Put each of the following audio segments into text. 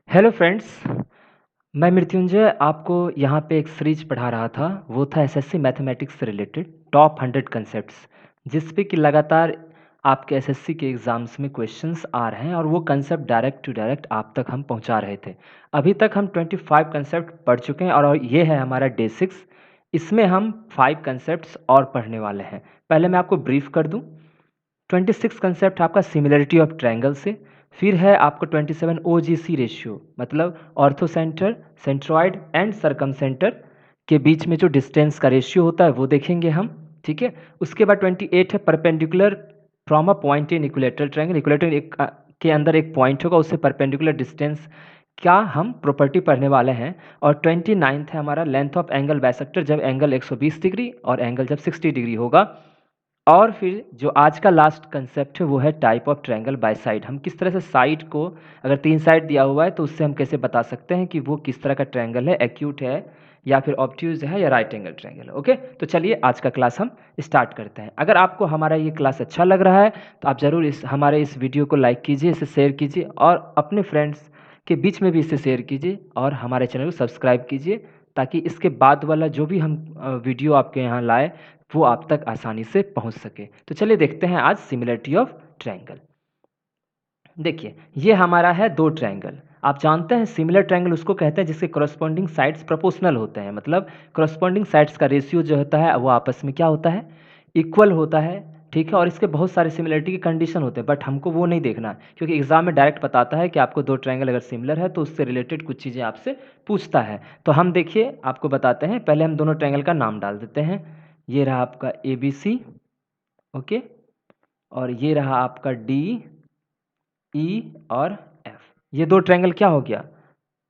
Hello friends, मैं मृत्युंजय आपको यहाँ पे एक सीरीज पढ़ा रहा था। वो था एसएससी मैथमेटिक्स से रिलेटेड टॉप 100 कंसेप्ट्स, जिस पे कि लगातार आपके एसएससी के एग्ज़ाम्स में क्वेश्चंस आ रहे हैं और वो कंसेप्ट डायरेक्ट टू डायरेक्ट आप तक हम पहुँचा रहे थे। अभी तक हम 25 कंसेप्ट पढ़ चुके हैं और ये है हमारा डे 6। इसमें हम 5 कंसेप्ट्स और पढ़ने वाले हैं। पहले मैं आपको ब्रीफ कर दूँ। 26 कंसेप्ट आपका सिमिलरिटी ऑफ ट्रायंगल से, फिर है आपको 27 ओजीसी रेशियो, मतलब ऑर्थो सेंटर, सेंट्रॉइड एंड सरकमसेंटर के बीच में जो डिस्टेंस का रेशियो होता है वो देखेंगे हम। ठीक है। उसके बाद 28 है perpendicular from a point in equilateral triangle. Equilateral के अंदर एक पॉइंट होगा, उससे परपेंडिकुलर डिस्टेंस क्या हम प्रॉपर्टी पढ़ने वाले हैं। और 29th है हमारा लेंथ ऑफ एंगल बाइसेक्टर, जब एंगल 120 डिग्री और एंगल जब 60 डिग्री होगा। और फिर जो आज का लास्ट कंसेप्ट है वो है type of triangle by side. हम किस तरह से साइड को, अगर 3 साइड दिया हुआ है तो उससे हम कैसे बता सकते हैं कि वो किस तरह का ट्रायंगल है, एक्यूट है या फिर ऑब्ट्यूज है या राइट एंगल ट्रायंगल है। ओके, तो चलिए आज का क्लास हम स्टार्ट करते हैं। अगर आपको हमारा ये क्लास अच्छा लग रहा है तो आप ज़रूर हमारे इस वीडियो को लाइक कीजिए, इसे शेयर कीजिए और अपने फ्रेंड्स के बीच में भी इसे शेयर कीजिए और हमारे चैनल को सब्सक्राइब कीजिए, ताकि इसके बाद वाला जो भी हम वीडियो आपके यहाँ लाए वो आप तक आसानी से पहुंच सके। तो चलिए देखते हैं आज सिमिलरिटी ऑफ ट्रायंगल। देखिए, ये हमारा है दो ट्रायंगल। आप जानते हैं सिमिलर ट्रायंगल उसको कहते हैं जिसके करस्पॉन्डिंग साइड्स प्रोपोर्शनल होते हैं, मतलब करस्पॉन्डिंग साइड्स का रेशियो जो होता है वो आपस में क्या होता है, इक्वल होता है। ठीक है। और इसके बहुत सारे सिमिलरिटी के कंडीशन होते हैं, बट हमको वो नहीं देखना, क्योंकि एग्जाम में डायरेक्ट बताता है कि आपको दो ट्रायंगल अगर सिमिलर है तो उससे रिलेटेड कुछ चीज़ें आपसे पूछता है। तो हम देखिए आपको बताते हैं। पहले हम दोनों ट्रायंगल का नाम डाल देते हैं। ये रहा आपका ABC, ओके, और ये रहा आपका DE और F। ये दो ट्रायंगल क्या हो गया,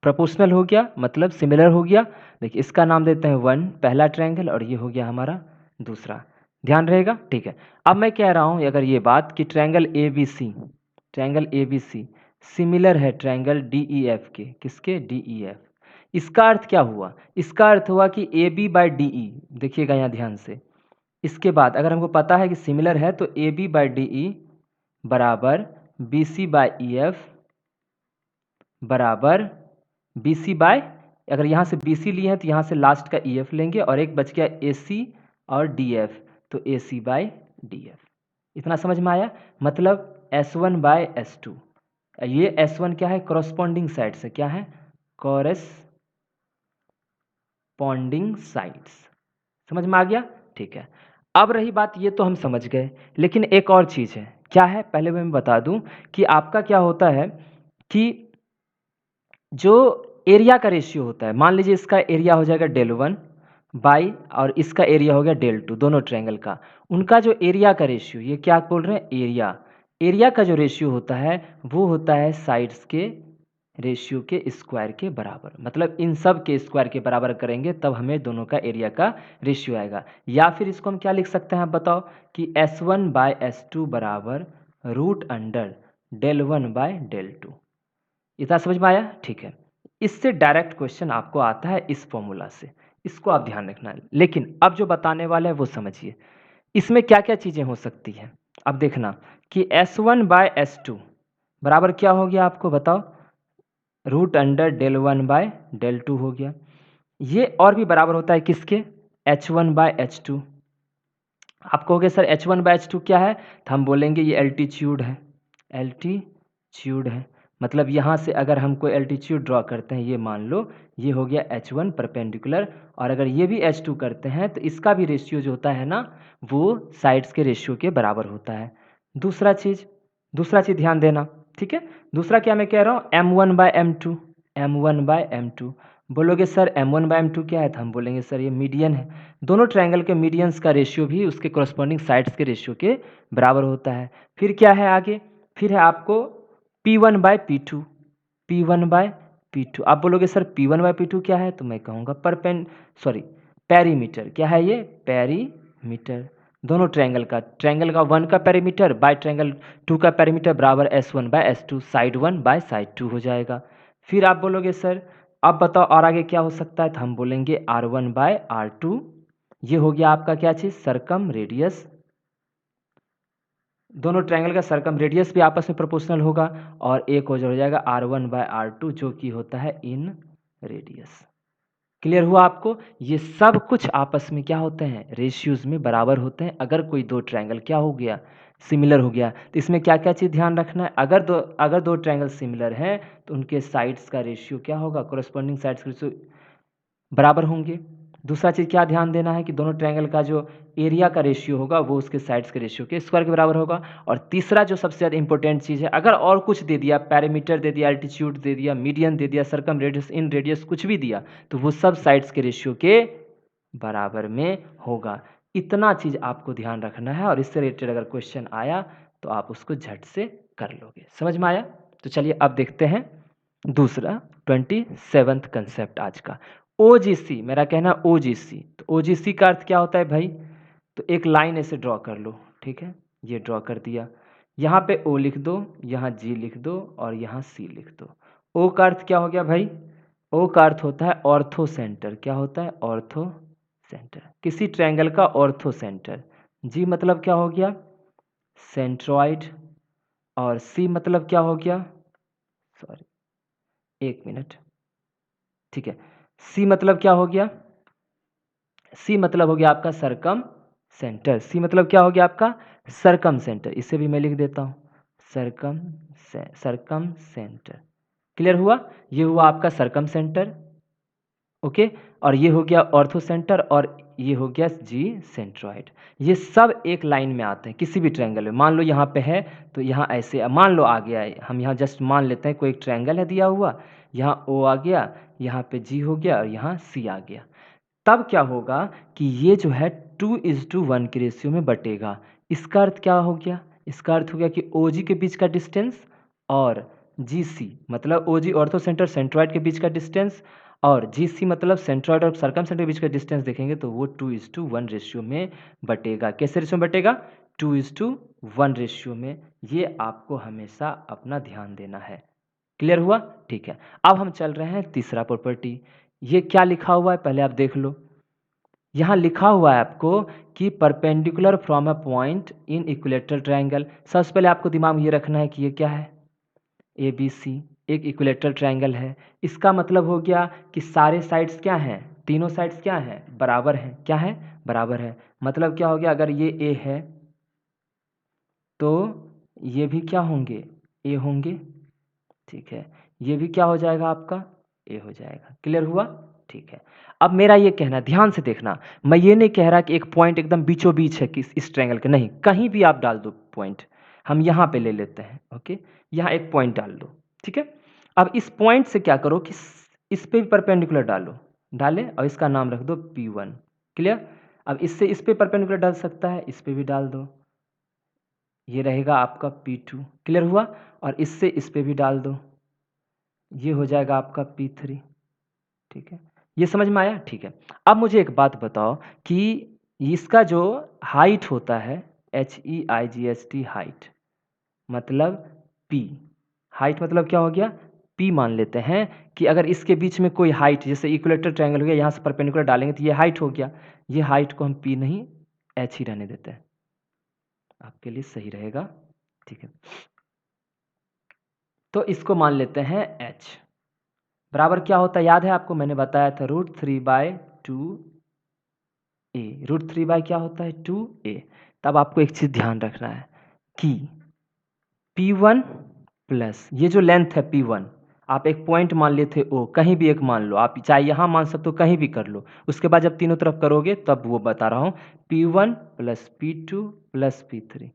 प्रोपोर्शनल हो गया, मतलब सिमिलर हो गया। देखिए इसका नाम देते हैं 1 पहला ट्रायंगल और ये हो गया हमारा दूसरा। ध्यान रहेगा। ठीक है। अब मैं कह रहा हूँ अगर ये बात कि ट्रायंगल ABC सिमिलर है ट्रायंगल DEF के, किसके, DEF। इसका अर्थ क्या हुआ, इसका अर्थ हुआ कि AB बाई DE, देखिएगा यहाँ ध्यान से। इसके बाद अगर हमको पता है कि सिमिलर है तो AB बाई DE बराबर BC बाई EF बराबर BC बाय, अगर यहाँ से BC लिए हैं तो यहाँ से लास्ट का EF लेंगे और एक बच गया AC और DF, तो AC बाय DF। इतना समझ में आया। मतलब S1 बाय S2, ये S1 क्या है, करस्पॉन्डिंग साइड से, क्या है, कॉरेस्पॉन्डिंग साइड्स। समझ में आ गया। ठीक है। अब रही बात, ये तो हम समझ गए, लेकिन एक और चीज़ है। क्या है, पहले मैं बता दूं कि आपका क्या होता है कि जो एरिया का रेशियो होता है, मान लीजिए इसका एरिया हो जाएगा del1 बाई और इसका एरिया हो गया del2, दोनों ट्रायंगल का, उनका जो एरिया का रेशियो, ये क्या बोल रहे हैं, एरिया। एरिया का जो रेशियो होता है वो होता है साइड्स के रेशियो के स्क्वायर के बराबर, मतलब इन सब के स्क्वायर के बराबर करेंगे तब हमें दोनों का एरिया का रेशियो आएगा। या फिर इसको हम क्या लिख सकते हैं, आप बताओ, कि S1 बाय S2 बराबर √del1 बाय del2। इतना समझ में आया। ठीक है। इससे डायरेक्ट क्वेश्चन आपको आता है इस फॉर्मूला से, इसको आप ध्यान रखना है। लेकिन अब जो बताने वाले हैं वो समझिए, इसमें क्या क्या चीज़ें हो सकती हैं। अब देखना कि S1 बाय S2 बराबर क्या हो गया, आपको बताओ, √del1 बाय del2 हो गया। ये और भी बराबर होता है किसके, H1 बाय H2। आप कहोगे सर H1 बाय H2 क्या है, तो हम बोलेंगे ये एल्टीट्यूड है, एल्टीट्यूड है। मतलब यहाँ से अगर हम कोई एल्टीट्यूड ड्रॉ करते हैं, ये मान लो ये हो गया H1 परपेंडिकुलर, और अगर ये भी H2 करते हैं तो इसका भी रेशियो जो होता है ना, वो साइड्स के रेशियो के बराबर होता है। दूसरा चीज़ ध्यान देना। ठीक है। दूसरा क्या मैं कह रहा हूँ, M1 bye M2, M1 bye M2। बोलोगे सर M1 बाय M2 क्या है, तो हम बोलेंगे सर ये मीडियन है। दोनों ट्रायंगल के मीडियंस का रेशियो भी उसके करस्पॉन्डिंग साइड्स के रेशियो के बराबर होता है। फिर क्या है आगे, फिर है आपको P1 bye P2, P1 bye P2। आप बोलोगे सर P1 बाय P2 क्या है, तो मैं कहूँगा पेरीमीटर। क्या है ये, पेरीमीटर। दोनों ट्रायंगल का 1 का पेरीमीटर बाय ट्रायंगल 2 का पेरीमीटर बराबर S1 bye S2, side 1 by side 2 हो जाएगा। फिर आप बोलोगे सर अब बताओ और आगे क्या हो सकता है, तो हम बोलेंगे R1 बाय R2। ये हो गया आपका क्या चीज़, सरकम रेडियस दोनों ट्रायंगल का सरकम रेडियस भी आपस में प्रोपोर्शनल होगा और एक हो जाएगा R1/R2 जो कि होता है इन रेडियस। क्लियर हुआ आपको? ये सब कुछ आपस में क्या होते हैं, रेशियोज में बराबर होते हैं। अगर कोई दो ट्रायंगल क्या हो गया, सिमिलर हो गया, तो इसमें क्या क्या चीज़ ध्यान रखना है, अगर दो ट्रायंगल सिमिलर हैं तो उनके साइड्स का रेशियो क्या होगा, कोरस्पॉन्डिंग साइड्स का रेशियो बराबर होंगे। दूसरा चीज़ क्या ध्यान देना है कि दोनों ट्रायंगल का जो एरिया का रेशियो होगा वो उसके साइड्स के रेशियो के स्क्वायर के बराबर होगा। और तीसरा जो सबसे ज़्यादा इंपॉर्टेंट चीज़ है, अगर और कुछ दे दिया, पैरामीटर दे दिया, एल्टीट्यूड दे दिया, मीडियन दे दिया, सर्कम रेडियस, इन रेडियस, कुछ भी दिया, तो वो सब साइड्स के रेशियो के बराबर में होगा। इतना चीज़ आपको ध्यान रखना है और इससे रिलेटेड अगर क्वेश्चन आया तो आप उसको झट से कर लोगे। समझ में आया? तो चलिए अब देखते हैं दूसरा 27th कंसेप्ट आज का, ओजीसी। मेरा कहना ओजीसी, तो ओजीसी का अर्थ क्या होता है भाई? तो एक लाइन ऐसे ड्रॉ कर लो, ठीक है, ये ड्रॉ कर दिया, यहाँ पे ओ लिख दो, यहाँ जी लिख दो और यहाँ सी लिख दो। ओ का अर्थ क्या हो गया भाई? ओ का अर्थ होता है ऑर्थो सेंटर। क्या होता है? ऑर्थो सेंटर, किसी ट्रायंगल का ऑर्थो सेंटर। जी मतलब क्या हो गया? सेंट्रॉइड। और सी मतलब क्या हो गया? सॉरी, एक मिनट, ठीक है, सी मतलब क्या हो गया? सी मतलब हो गया आपका सरकम सेंटर। सी मतलब क्या हो गया आपका? सरकम सेंटर। इसे भी मैं लिख देता हूँ, सरकम सेंटर। क्लियर हुआ? ये हुआ आपका सरकम सेंटर, ओके। और ये हो गया ऑर्थो सेंटर और ये हो गया जी सेंट्रॉइड। ये सब एक लाइन में आते हैं किसी भी ट्रायंगल में। मान लो यहाँ पे है तो यहाँ ऐसे, मान लो आ गया है, हम यहाँ जस्ट मान लेते हैं कोई एक ट्रायंगल है दिया हुआ, यहाँ ओ आ गया, यहाँ पे जी हो गया और यहाँ सी आ गया। तब क्या होगा कि ये जो है 2:1 के रेशियो में बटेगा। इसका अर्थ क्या हो गया? इसका अर्थ हो गया कि OG के बीच का डिस्टेंस और GC मतलब OG ऑर्थो सेंटर सेंट्रॉइड के बीच का डिस्टेंस और GC मतलब सेंट्रॉइड और सर्कम सेंटर के बीच का डिस्टेंस देखेंगे तो वो 2:1 रेशियो में बटेगा। कैसे रेशियो में बटेगा? 2:1 रेशियो में। ये आपको हमेशा अपना ध्यान देना है। क्लियर हुआ? ठीक है। अब हम चल रहे हैं तीसरा प्रॉपर्टी। ये क्या लिखा हुआ है पहले आप देख लो। यहाँ लिखा हुआ है आपको कि perpendicular from a point in equilateral triangle. सबसे पहले आपको दिमाग में ये रखना है कि ये क्या है? ABC एक इक्विलेटरल ट्रायंगल है। इसका मतलब हो गया कि सारे साइड्स क्या हैं? तीनों साइड्स क्या हैं? बराबर हैं। क्या है? बराबर है। मतलब क्या हो गया? अगर ये A है तो ये भी क्या होंगे? A होंगे, ठीक है। ये भी क्या हो जाएगा आपका? ए हो जाएगा। क्लियर हुआ? ठीक है। अब मेरा ये कहना, ध्यान से देखना, मैं ये नहीं कह रहा कि एक पॉइंट एकदम बीचों बीच है कि इस ट्रायंगल के, नहीं, कहीं भी आप डाल दो पॉइंट। हम यहाँ पे ले लेते हैं, ओके, यहाँ एक पॉइंट डाल दो, ठीक है। अब इस पॉइंट से क्या करो कि इस पे भी परपेंडिकुलर डालो, डाले और इसका नाम रख दो P1। क्लियर? अब इससे इस पे परपेंडिकुलर डाल सकता है, इस पे भी डाल दो, ये रहेगा आपका P2। क्लियर हुआ? और इससे इस पे भी डाल दो, ये हो जाएगा आपका P3। ठीक है, ये समझ में आया? ठीक है। अब मुझे एक बात बताओ कि इसका जो हाइट होता है, HEIGHT हाइट मतलब P, हाइट मतलब क्या हो गया? P मान लेते हैं कि अगर इसके बीच में कोई हाइट, जैसे इक्विलेटरल ट्रायंगल हो गया, यहाँ से परपेंडिकुलर डालेंगे तो ये हाइट हो गया। ये हाइट को हम P नहीं H ही रहने देते हैं, आपके लिए सही रहेगा, ठीक है। तो इसको मान लेते हैं H बराबर क्या होता है? याद है आपको, मैंने बताया था √3/2a। √3 बाय क्या होता है? 2a। तब आपको एक चीज़ ध्यान रखना है कि P1 प्लस ये जो लेंथ है P1, आप एक पॉइंट मान लेते O, कहीं भी एक मान लो, आप चाहे यहाँ मान सकते हो, कहीं भी कर लो। उसके बाद जब तीनों तरफ करोगे तब वो बता रहा हूँ, P1 plus P2 plus P3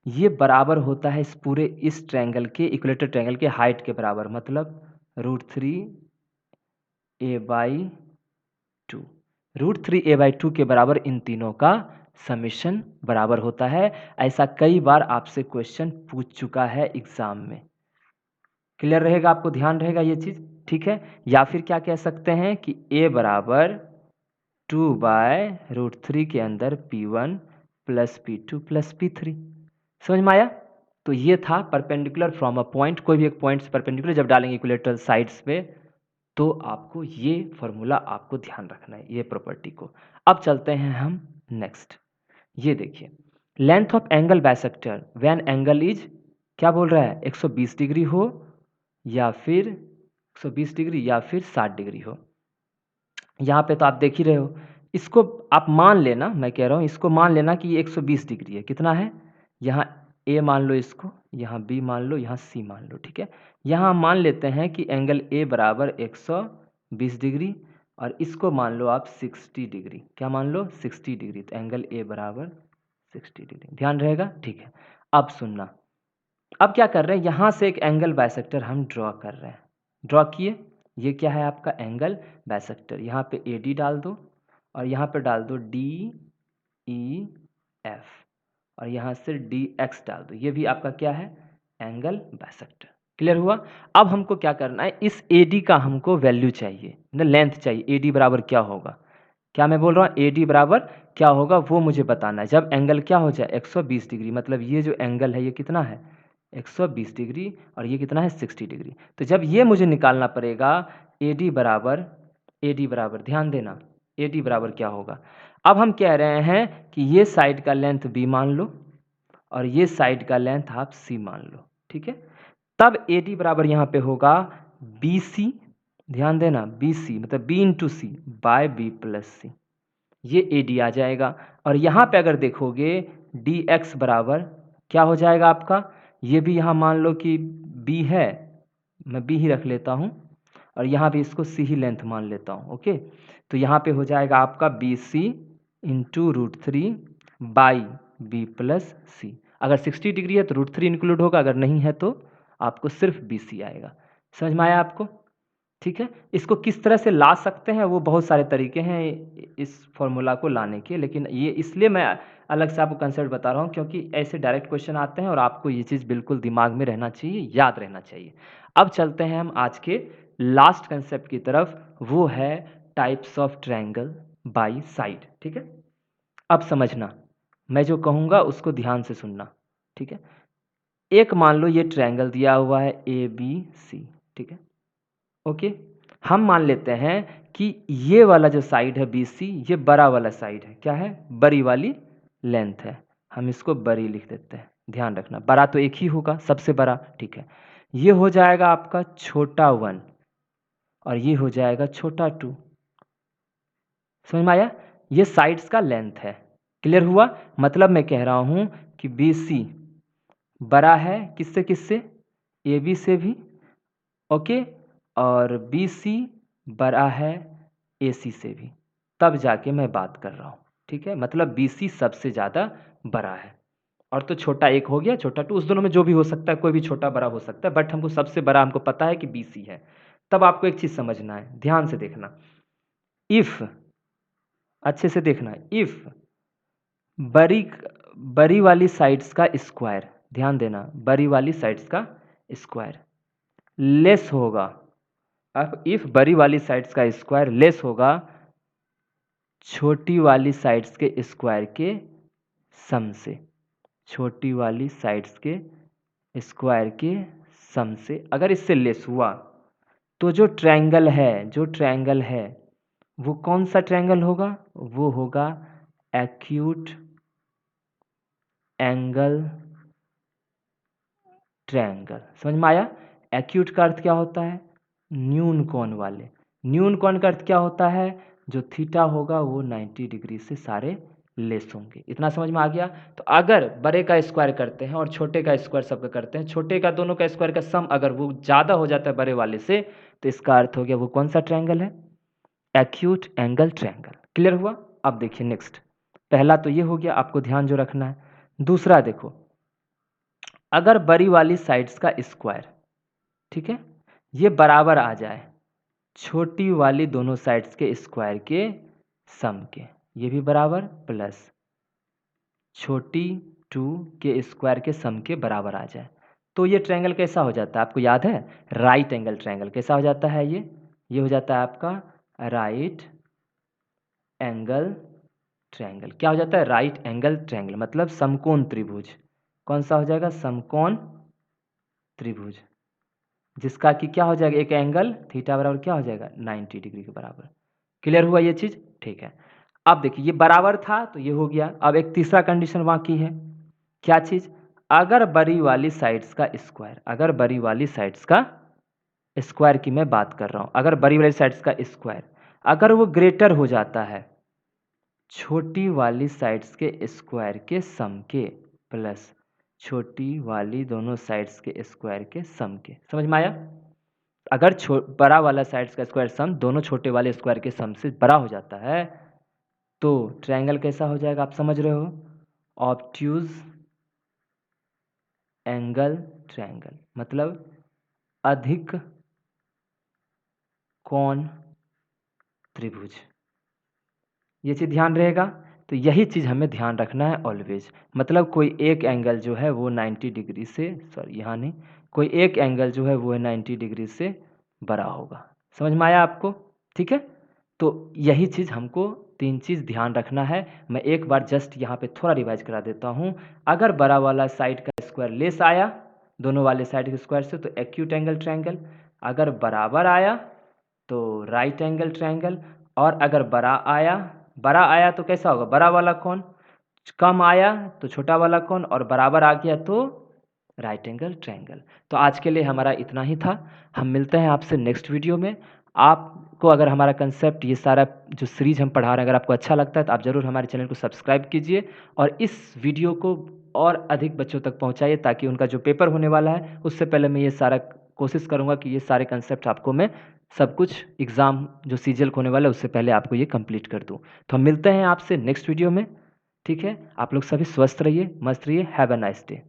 ये बराबर होता है इस पूरे इस ट्रायंगल के, इक्विलेटरल ट्रायंगल के हाइट के बराबर, मतलब √3a/2। √3a/2 के बराबर इन तीनों का समेशन बराबर होता है। ऐसा कई बार आपसे क्वेश्चन पूछ चुका है एग्जाम में। क्लियर रहेगा? आपको ध्यान रहेगा ये चीज़, ठीक है। या फिर क्या कह सकते हैं कि a बराबर 2/√3 के अंदर P1 plus P2 plus P3। समझ में आया? तो ये था परपेंडिकुलर फ्रॉम अ पॉइंट। कोई भी एक पॉइंट से परपेंडिकुलर जब डालेंगे इक्विलेटरल साइड्स पे तो आपको ये फॉर्मूला आपको ध्यान रखना है, ये प्रॉपर्टी को। अब चलते हैं हम नेक्स्ट। ये देखिए, length of angle bisector when angle is, क्या बोल रहा है, 120 डिग्री हो या फिर 120 डिग्री या फिर 60 डिग्री हो। यहाँ पे तो आप देख ही रहे हो, इसको आप मान लेना, मैं कह रहा हूँ इसको मान लेना कि ये 120 डिग्री है। कितना है, यहाँ ए मान लो इसको, यहाँ बी मान लो, यहाँ सी मान लो, ठीक है। यहाँ मान लेते हैं कि एंगल ए बराबर 120 डिग्री और इसको मान लो आप 60 डिग्री। क्या मान लो, 60 डिग्री। तो एंगल ए बराबर 60 डिग्री, ध्यान रहेगा, ठीक है। अब सुनना, अब क्या कर रहे हैं, यहाँ से एक एंगल बाइसेक्टर हम ड्रॉ कर रहे हैं। ड्रॉ किए, ये क्या है आपका एंगल बाइसेक्टर। यहाँ पे ए डी डाल दो और यहाँ पे डाल दो डी ई एफ और यहाँ से डी एक्स डाल दो। ये भी आपका क्या है, एंगल बाइसेक्टर। क्लियर हुआ। अब हमको क्या करना है, इस ए डी का हमको वैल्यू चाहिए ना, लेंथ चाहिए। ए डी बराबर क्या होगा, क्या मैं बोल रहा हूँ, ए डी बराबर क्या होगा वो मुझे बताना है। जब एंगल क्या हो जाए 120 डिग्री, मतलब ये जो एंगल है ये कितना है 120 डिग्री और ये कितना है 60 डिग्री। तो जब ये मुझे निकालना पड़ेगा ए डी बराबर ध्यान देना, ए डी बराबर क्या होगा। अब हम कह रहे हैं कि ये साइड का लेंथ बी मान लो और ये साइड का लेंथ आप सी मान लो, ठीक है। तब ए डी बराबर यहाँ पे होगा बी सी, ध्यान देना, बी सी मतलब बी इंटू सी बाय बी प्लस सी, ये ए डी आ जाएगा। और यहाँ पे अगर देखोगे डी एक्स बराबर क्या हो जाएगा आपका, ये भी यहाँ मान लो कि बी है, मैं बी ही रख लेता हूँ और यहाँ भी इसको सी ही लेंथ मान लेता हूँ, ओके। तो यहाँ पे हो जाएगा आपका B C into √3 by B plus C. अगर 60 डिग्री है तो √3 इंक्लूड होगा, अगर नहीं है तो आपको सिर्फ बी सी आएगा। समझ में आया आपको, ठीक है। इसको किस तरह से ला सकते हैं, वो बहुत सारे तरीके हैं इस फॉर्मूला को लाने के, लेकिन ये इसलिए मैं अलग से आपको कंसेप्ट बता रहा हूँ क्योंकि ऐसे डायरेक्ट क्वेश्चन आते हैं और आपको ये चीज़ बिल्कुल दिमाग में रहना चाहिए, याद रहना चाहिए। अब चलते हैं हम आज के लास्ट कंसेप्ट की तरफ, वो है types of triangle by side, ठीक है। अब समझना, मैं जो कहूँगा उसको ध्यान से सुनना, ठीक है। एक मान लो ये ट्रायंगल दिया हुआ है ए बी सी, ठीक है, ओके। हम मान लेते हैं कि ये वाला जो साइड है बी सी, ये बड़ा वाला साइड है, क्या है, बड़ी वाली लेंथ है। हम इसको बड़ी लिख देते हैं, ध्यान रखना बड़ा तो एक ही होगा, सबसे बड़ा, ठीक है। ये हो जाएगा आपका छोटा 1 और ये हो जाएगा छोटा 2। समझ में आया, ये साइड्स का लेंथ है। क्लियर हुआ, मतलब मैं कह रहा हूं कि बी सी बड़ा है किससे किससे, ए बी से भी, ओके, और बी सी बड़ा है ए सी से भी, तब जाके मैं बात कर रहा हूँ, ठीक है। मतलब बी सी सबसे ज़्यादा बड़ा है और तो छोटा 1 हो गया, छोटा 2, उस दोनों में जो भी हो सकता है, कोई भी छोटा बड़ा हो सकता है, बट हमको सबसे बड़ा हमको पता है कि बी सी है। तब आपको एक चीज़ समझना है, ध्यान से देखना, इफ़, अच्छे से देखना, इफ़ बड़ी बड़ी वाली साइड्स का स्क्वायर, ध्यान देना, बड़ी वाली साइड्स का स्क्वायर लेस होगा, अब इफ बड़ी वाली साइड्स का स्क्वायर लेस होगा छोटी वाली साइड्स के स्क्वायर के सम से, छोटी वाली साइड्स के स्क्वायर के सम से अगर इससे लेस हुआ तो जो ट्रायंगल है वो कौन सा ट्रायंगल होगा, वो होगा एक्यूट एंगल ट्रायंगल। समझ में आया, एक्यूट का अर्थ क्या होता है, न्यून कोण वाले, न्यून कोण का अर्थ क्या होता है, जो थीटा होगा वो 90 डिग्री से सारे लेस होंगे। इतना समझ में आ गया। तो अगर बड़े का स्क्वायर करते हैं और छोटे का स्क्वायर सबका करते हैं, छोटे का दोनों का स्क्वायर का सम अगर वो ज़्यादा हो जाता है बड़े वाले से, तो इसका अर्थ हो गया वो कौन सा ट्रायंगल है, एक्यूट एंगल ट्रायंगल। क्लियर हुआ। अब देखिए नेक्स्ट, पहला तो ये हो गया, आपको ध्यान जो रखना है। दूसरा देखो, अगर बड़ी वाली साइड्स का स्क्वायर, ठीक है, ये बराबर आ जाए छोटी वाली दोनों साइड्स के स्क्वायर के सम के, ये भी बराबर प्लस छोटी 2 के स्क्वायर के सम के बराबर आ जाए, तो ये ट्रायंगल कैसा हो जाता है, आपको याद है, राइट एंगल ट्रायंगल। कैसा हो जाता है ये हो जाता है आपका राइट एंगल ट्रायंगल। क्या हो जाता है, राइट एंगल ट्रायंगल, मतलब समकोण त्रिभुज। कौन सा हो जाएगा, समकोण त्रिभुज, जिसका कि क्या हो जाएगा, एक एंगल थीटा बराबर क्या हो जाएगा 90 डिग्री के बराबर। क्लियर हुआ ये चीज़, ठीक है। अब देखिए ये बराबर था तो ये हो गया। अब एक तीसरा कंडीशन बाकी है, क्या चीज़? अगर बड़ी वाली साइड्स का स्क्वायर, अगर बड़ी वाली साइड्स का स्क्वायर की मैं बात कर रहा हूँ, अगर बड़ी वाली साइड्स का स्क्वायर अगर वो ग्रेटर हो जाता है छोटी वाली साइड्स के स्क्वायर के सम के प्लस छोटी वाली दोनों साइड्स के स्क्वायर के सम के, समझ में आया? अगर बड़ा वाला साइड्स का स्क्वायर सम दोनों छोटे वाले स्क्वायर के सम से बड़ा हो जाता है तो ट्रायंगल कैसा हो जाएगा, आप समझ रहे हो? ऑब्ट्यूज एंगल ट्रायंगल, मतलब अधिक कोण त्रिभुज। ये चीज़ ध्यान रहेगा। तो यही चीज़ हमें ध्यान रखना है ऑलवेज, मतलब कोई एक एंगल जो है वो 90 डिग्री से, सॉरी यहाँ नहीं, कोई एक एंगल जो है वो है 90 डिग्री से बड़ा होगा। समझ में आया आपको? ठीक है। तो यही चीज़ हमको तीन चीज़ ध्यान रखना है। मैं एक बार जस्ट यहाँ पे थोड़ा रिवाइज करा देता हूँ। अगर बड़ा वाला साइड का स्क्वायर लेस आया दोनों वाले साइड के स्क्वायर से तो एक्यूट एंगल ट्रायंगल, अगर बराबर आया तो राइट एंगल ट्रायंगल, और अगर बड़ा आया तो कैसा होगा, बड़ा वाला कोण, कम आया तो छोटा वाला कोण, और बराबर आ गया तो राइट एंगल ट्रायंगल। तो आज के लिए हमारा इतना ही था। हम मिलते हैं आपसे नेक्स्ट वीडियो में। आपको अगर हमारा कंसेप्ट ये सारा जो सीरीज हम पढ़ा रहे हैं अगर आपको अच्छा लगता है तो आप ज़रूर हमारे चैनल को सब्सक्राइब कीजिए और इस वीडियो को और अधिक बच्चों तक पहुंचाइए ताकि उनका जो पेपर होने वाला है उससे पहले मैं ये सारा कोशिश करूंगा कि ये सारे कंसेप्ट आपको मैं सब कुछ एग्ज़ाम जो सीजीएल होने वाला है उससे पहले आपको ये कंप्लीट कर दूँ। तो हम मिलते हैं आपसे नेक्स्ट वीडियो में। ठीक है, आप लोग सभी स्वस्थ रहिए, मस्त रहिए। Have a nice day.